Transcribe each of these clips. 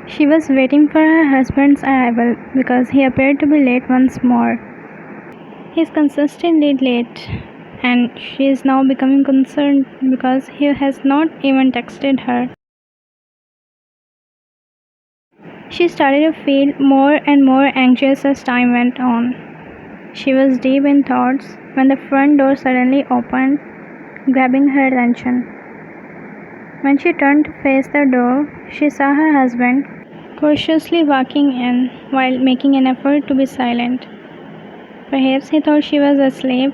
She was waiting for her husband's arrival because he appeared to be late once more. He is consistently late, and she is now becoming concerned because he has not even texted her. She started to feel more and more anxious as time went on. She was deep in thoughts when the front door suddenly opened, grabbing her attention. When she turned to face the door, she saw her husband cautiously walking in while making an effort to be silent. Perhaps he thought she was asleep.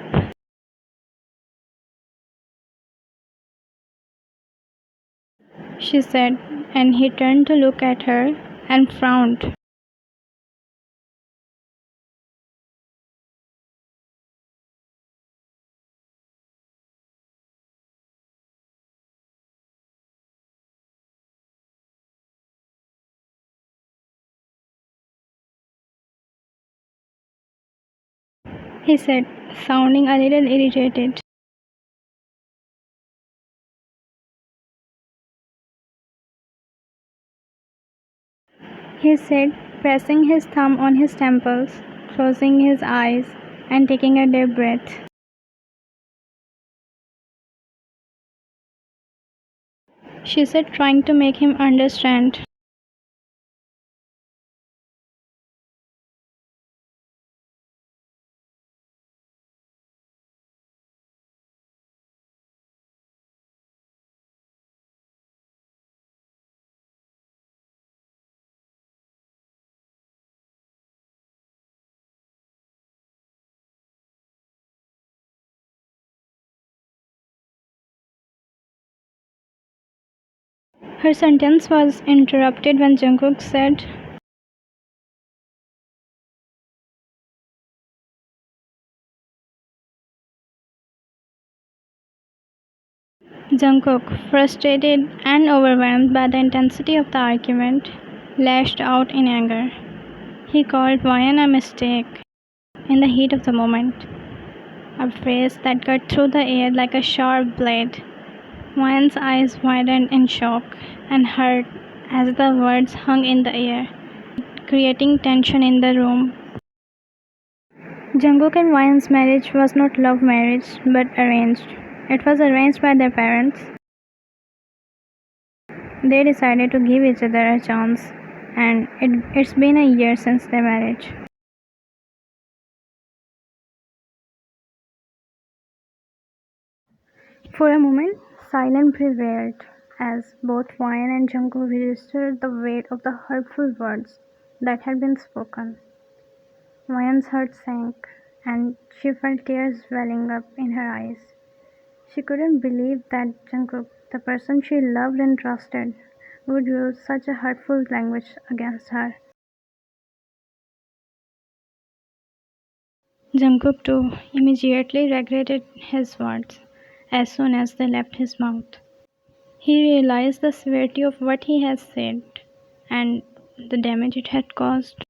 She said, and he turned to look at her and frowned. He said, sounding a little irritated. He said, pressing his thumb on his temples, closing his eyes, and taking a deep breath. She said, trying to make him understand. Her sentence was interrupted when Jungkook said, Jungkook, frustrated and overwhelmed by the intensity of the argument, lashed out in anger. He called 𝒋𝒌 a mistake in the heat of the moment, a phrase that cut through the air like a sharp blade. 𝒋𝒌's eyes widened in shock and hurt as the words hung in the air, creating tension in the room. Jungkook and 𝒋𝒌's marriage was not love marriage but arranged. It was arranged by their parents. They decided to give each other a chance, and it's been a year since their marriage. For a moment, silence prevailed as both 𝒋𝒌 and Jungkook registered the weight of the hurtful words that had been spoken. 𝒋𝒌's heart sank, and she felt tears welling up in her eyes. She couldn't believe that Jungkook, the person she loved and trusted, would use such a hurtful language against her. Jungkook too immediately regretted his words as soon as they left his mouth. He realized the severity of what he had said and the damage it had caused.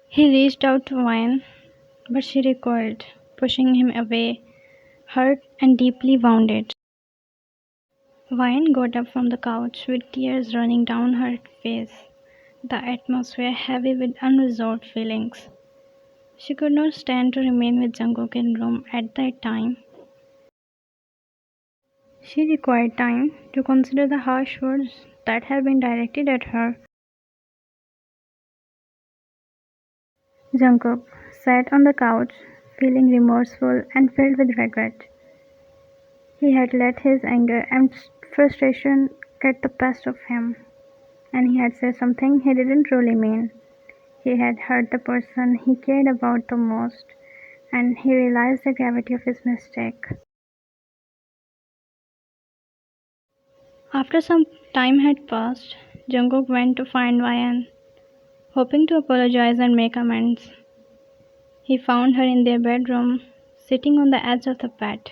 He reached out to 𝒋𝒌, but she recoiled, pushing him away, hurt and deeply wounded. 𝒋𝒌 got up from the couch with tears running down her face, the atmosphere heavy with unresolved feelings. She could not stand to remain with Jungkook in room at that time. She required time to consider the harsh words that had been directed at her. Jungkook sat on the couch, feeling remorseful and filled with regret. He had let his anger and frustration get the best of him, and he had said something he didn't really mean. He had hurt the person he cared about the most, and he realized the gravity of his mistake. After some time had passed, Jungkook went to find 𝒋𝒌, hoping to apologize and make amends. He found her in their bedroom, sitting on the edge of the bed,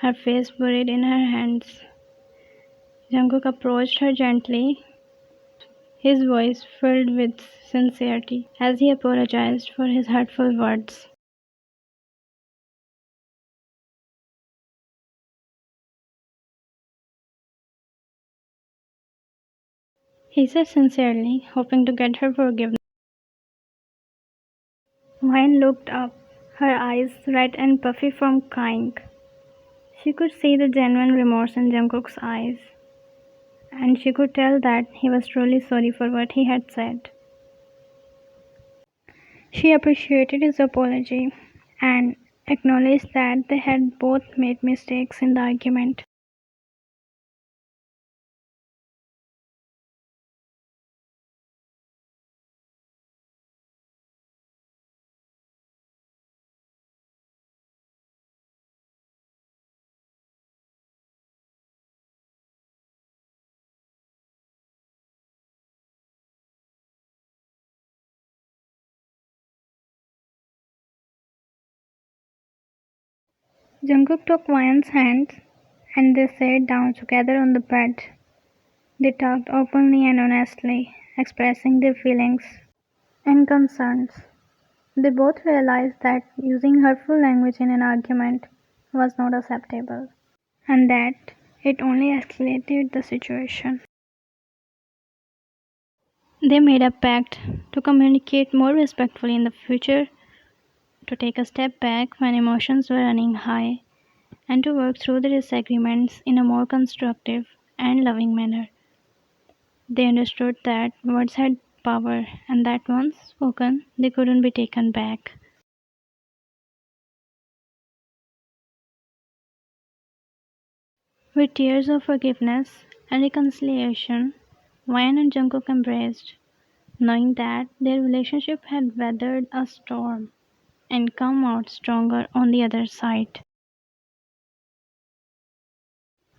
her face buried in her hands. Jungkook approached her gently, his voice filled with sincerity as he apologized for his hurtful words. he said sincerely, hoping to get her forgiveness. Vine looked up, her eyes red and puffy from crying. She could see the genuine remorse in Jungkook's eyes, and she could tell that he was truly sorry for what he had said. She appreciated his apology and acknowledged that they had both made mistakes in the argument. Jungkook took Wyan's hands and they sat down together on the bed. They talked openly and honestly, expressing their feelings and concerns. They both realized that using hurtful language in an argument was not acceptable, and that it only escalated the situation. They made a pact to communicate more respectfully in the future, to take a step back when emotions were running high, and to work through the disagreements in a more constructive and loving manner. They understood that words had power and that once spoken, they couldn't be taken back. With tears of forgiveness and reconciliation, Wyan and Jungkook embraced, knowing that their relationship had weathered a storm and come out stronger on the other side.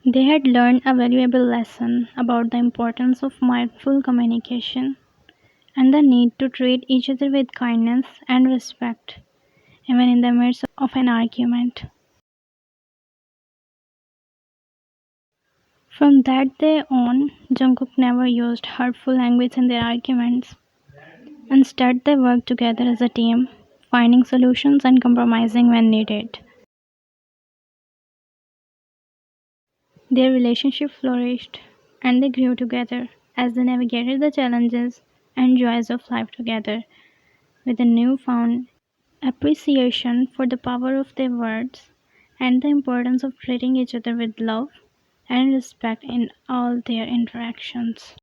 They had learned a valuable lesson about the importance of mindful communication and the need to treat each other with kindness and respect, even in the midst of an argument. From that day on, Jungkook never used hurtful language in their arguments. Instead, they worked together as a team, finding solutions and compromising when needed. Their relationship flourished, and they grew together as they navigated the challenges and joys of life together, with a newfound appreciation for the power of their words and the importance of treating each other with love and respect in all their interactions.